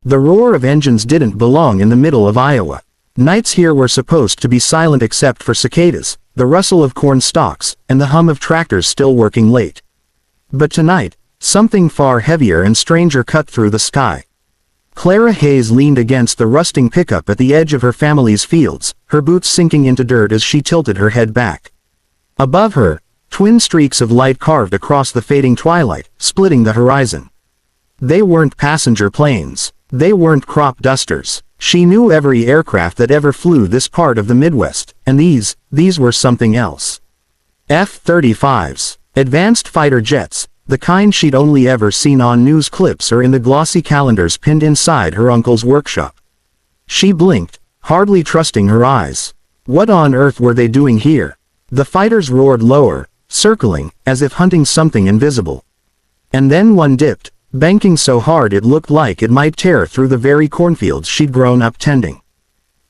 The roar of engines didn't belong in the middle of Iowa. Nights here were supposed to be silent except for cicadas, the rustle of corn stalks, and the hum of tractors still working late. But tonight, something far heavier and stranger cut through the sky. Clara Hayes leaned against the rusting pickup at the edge of her family's fields, her boots sinking into dirt as she tilted her head back. Above her, twin streaks of light carved across the fading twilight, splitting the horizon. They weren't passenger planes. They weren't crop dusters. She knew every aircraft that ever flew this part of the Midwest, and these were something else. F-35s. Advanced fighter jets, the kind she'd only ever seen on news clips or in the glossy calendars pinned inside her uncle's workshop. She blinked, hardly trusting her eyes. What on earth were they doing here? The fighters roared lower, circling, as if hunting something invisible. And then one dipped, banking so hard it looked like it might tear through the very cornfields she'd grown up tending.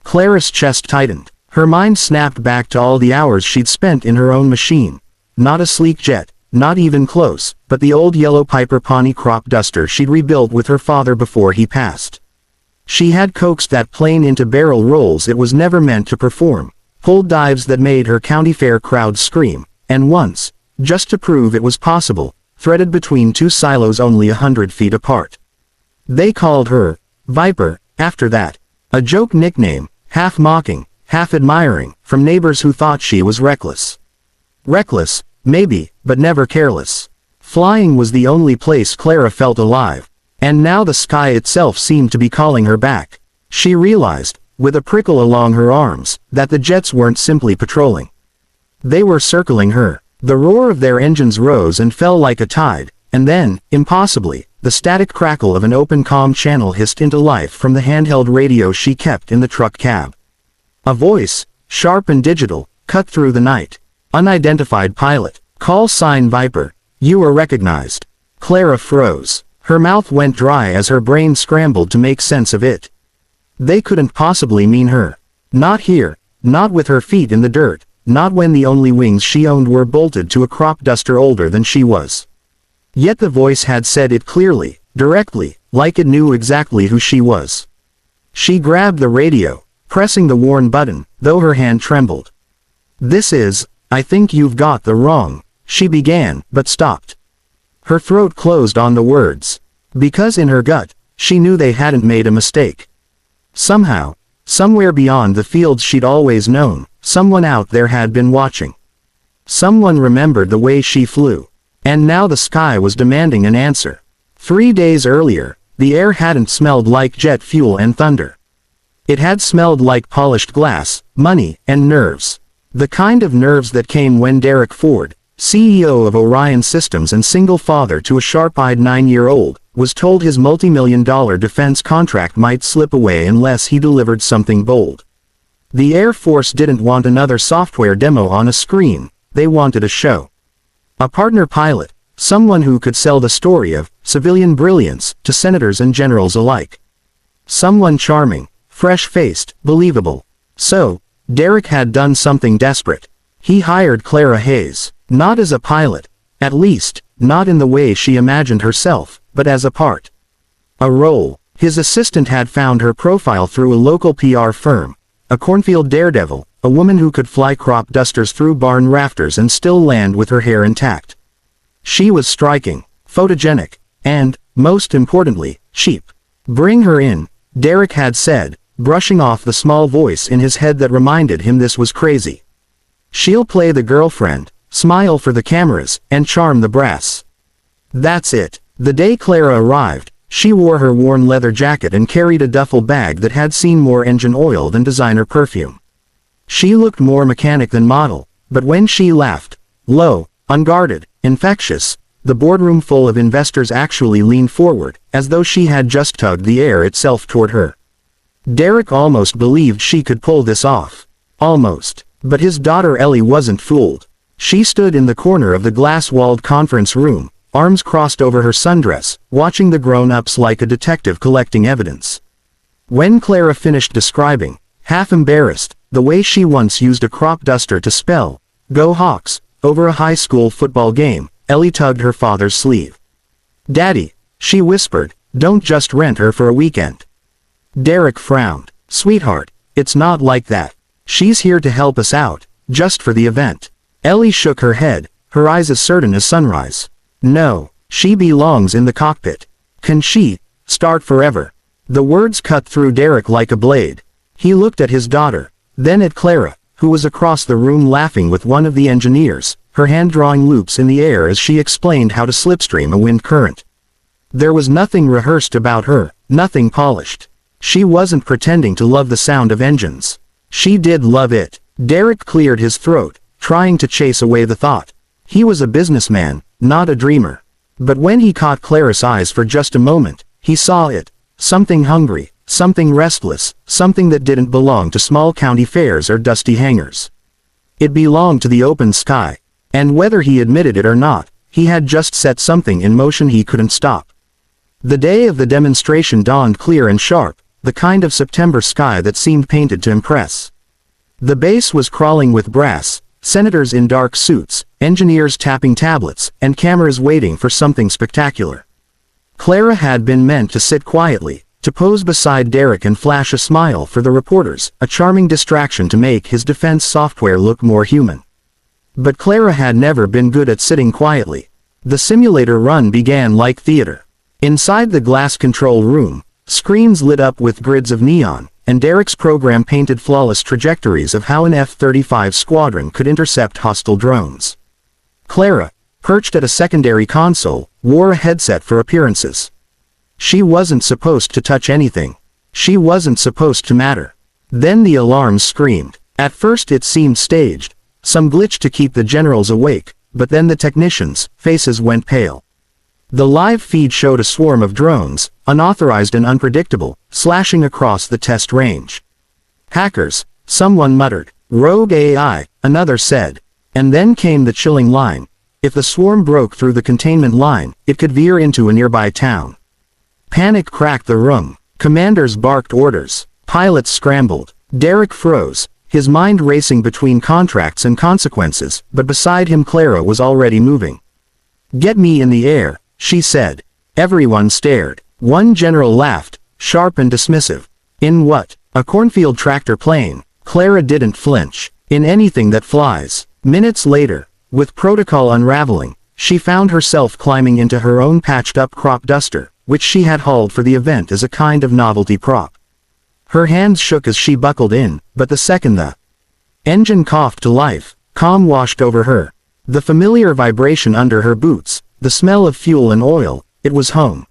Clara's chest tightened. Her mind snapped back to all the hours she'd spent in her own machine. Not a sleek jet, not even close, but the old yellow Piper Pawnee crop duster she'd rebuilt with her father before he passed. She had coaxed that plane into barrel rolls it was never meant to perform, pulled dives that made her county fair crowd scream, and once, just to prove it was possible, threaded between two silos only 100 feet apart. They called her Viper after that, a joke nickname, half mocking, half admiring, from neighbors who thought she was reckless. Reckless, maybe, but never careless. Flying was the only place Clara felt alive, and now the sky itself seemed to be calling her back. She realized, with a prickle along her arms, that the jets weren't simply patrolling. They were circling her. The roar of their engines rose and fell like a tide, and then, impossibly, the static crackle of an open comm channel hissed into life from the handheld radio she kept in the truck cab. A voice, sharp and digital, cut through the night. Unidentified pilot. Call sign Viper. You are recognized. Clara froze. Her mouth went dry as her brain scrambled to make sense of it. They couldn't possibly mean her. Not here, not with her feet in the dirt, not when the only wings she owned were bolted to a crop duster older than she was. Yet the voice had said it clearly, directly, like it knew exactly who she was. She grabbed the radio, pressing the warn button, though her hand trembled. This is, I think you've got the wrong, she began, but stopped. Her throat closed on the words, because in her gut, she knew they hadn't made a mistake. Somehow, somewhere beyond the fields she'd always known, someone out there had been watching. Someone remembered the way she flew. And now the sky was demanding an answer. 3 days earlier, the air hadn't smelled like jet fuel and thunder. It had smelled like polished glass, money, and nerves. The kind of nerves that came when Derek Ford, CEO of Orion Systems and single father to a sharp-eyed 9-year-old, was told his multi-million-dollar defense contract might slip away unless he delivered something bold. The Air Force didn't want another software demo on a screen, they wanted a show. A partner pilot, someone who could sell the story of civilian brilliance to senators and generals alike. Someone charming, fresh-faced, believable. So, Derek had done something desperate. He hired Clara Hayes, not as a pilot, at least, not in the way she imagined herself, but as a part. A role. His assistant had found her profile through a local PR firm, a Cornfield daredevil, a woman who could fly crop dusters through barn rafters and still land with her hair intact. She was striking, photogenic, and, most importantly, cheap. Bring her in, Derek had said, brushing off the small voice in his head that reminded him this was crazy. She'll play the girlfriend, smile for the cameras, and charm the brass. That's it. The day Clara arrived, she wore her worn leather jacket and carried a duffel bag that had seen more engine oil than designer perfume. She looked more mechanic than model, but when she laughed, low, unguarded, infectious, the boardroom full of investors actually leaned forward, as though she had just tugged the air itself toward her. Derek almost believed she could pull this off. Almost. But his daughter Ellie wasn't fooled. She stood in the corner of the glass-walled conference room, arms crossed over her sundress, watching the grown-ups like a detective collecting evidence. When Clara finished describing, half embarrassed, the way she once used a crop duster to spell, "Go Hawks," over a high school football game, Ellie tugged her father's sleeve. "Daddy," she whispered, Don't just rent her for a weekend." Derek frowned. "Sweetheart, it's not like that. She's here to help us out, just for the event." Ellie shook her head, her eyes as certain as sunrise. "No, she belongs in the cockpit. Can she start forever?" The words cut through Derek like a blade. He looked at his daughter, then at Clara, who was across the room laughing with one of the engineers, her hand drawing loops in the air as she explained how to slipstream a wind current. There was nothing rehearsed about her, nothing polished. She wasn't pretending to love the sound of engines. She did love it. Derek cleared his throat, trying to chase away the thought. He was a businessman, not a dreamer. But when he caught Clara's eyes for just a moment, he saw it. Something hungry, something restless, something that didn't belong to small county fairs or dusty hangars. It belonged to the open sky. And whether he admitted it or not, he had just set something in motion he couldn't stop. The day of the demonstration dawned clear and sharp, the kind of September sky that seemed painted to impress. The base was crawling with brass, senators in dark suits, engineers tapping tablets, and cameras waiting for something spectacular. Clara had been meant to sit quietly, to pose beside Derek and flash a smile for the reporters, a charming distraction to make his defense software look more human. But Clara had never been good at sitting quietly. The simulator run began like theater. Inside the glass control room, screens lit up with grids of neon, and Derek's program painted flawless trajectories of how an F-35 squadron could intercept hostile drones. Clara, perched at a secondary console, wore a headset for appearances. She wasn't supposed to touch anything. She wasn't supposed to matter. Then the alarms screamed. At first it seemed staged, some glitch to keep the generals awake, but then the technicians' faces went pale. The live feed showed a swarm of drones, unauthorized and unpredictable, slashing across the test range. "Hackers," someone muttered. "Rogue AI," another said. And then came the chilling line. If the swarm broke through the containment line, it could veer into a nearby town. Panic cracked the room. Commanders barked orders. Pilots scrambled. Derek froze, his mind racing between contracts and consequences, but beside him Clara was already moving. "Get me in the air," she said. Everyone stared. One general laughed, sharp and dismissive. "In what? A cornfield tractor plane?" Clara didn't flinch. "In anything that flies." Minutes later, with protocol unraveling, she found herself climbing into her own patched-up crop duster, which she had hauled for the event as a kind of novelty prop. Her hands shook as she buckled in, but the second the engine coughed to life, calm washed over her. The familiar vibration under her boots, the smell of fuel and oil, it was home.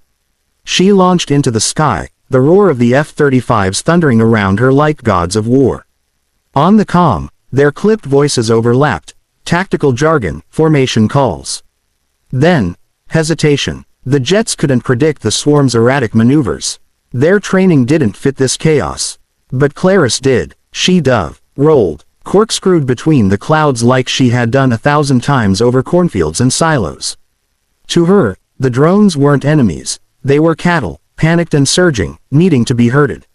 She launched into the sky, the roar of the F-35s thundering around her like gods of war. On the comm, their clipped voices overlapped, tactical jargon, formation calls. Then, hesitation. The jets couldn't predict the swarm's erratic maneuvers. Their training didn't fit this chaos. But Clarice did. She dove, rolled, corkscrewed between the clouds like she had done 1,000 times over cornfields and silos. To her, the drones weren't enemies. They were cattle, panicked and surging, needing to be herded.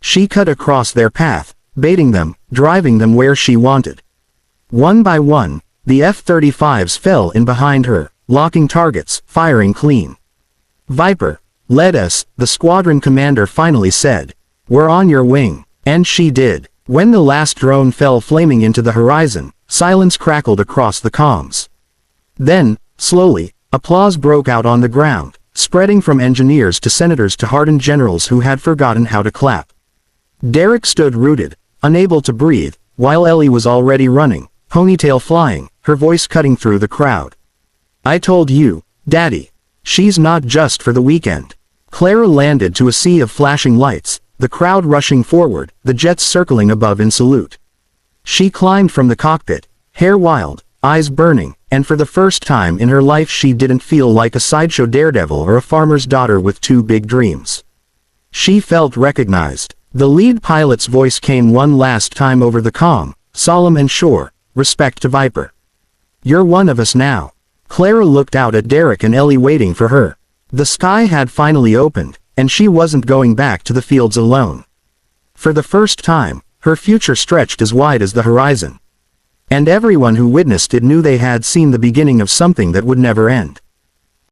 She cut across their path, baiting them, driving them where she wanted. One by one, the F-35s fell in behind her, locking targets, firing clean. "Viper, lead us," the squadron commander finally said. "We're on your wing." And she did. When the last drone fell flaming into the horizon, silence crackled across the comms. Then, slowly, applause broke out on the ground, spreading from engineers to senators to hardened generals who had forgotten how to clap. Derek stood rooted, unable to breathe, while Ellie was already running, ponytail flying, her voice cutting through the crowd. "I told you, Daddy. She's not just for the weekend." Clara landed to a sea of flashing lights, the crowd rushing forward, the jets circling above in salute. She climbed from the cockpit, hair wild, eyes burning, and for the first time in her life she didn't feel like a sideshow daredevil or a farmer's daughter with two big dreams. She felt recognized. The lead pilot's voice came one last time over the comm, solemn and sure, "Respect to Viper. You're one of us now." Clara looked out at Derek and Ellie waiting for her. The sky had finally opened, and she wasn't going back to the fields alone. For the first time, her future stretched as wide as the horizon. And everyone who witnessed it knew they had seen the beginning of something that would never end.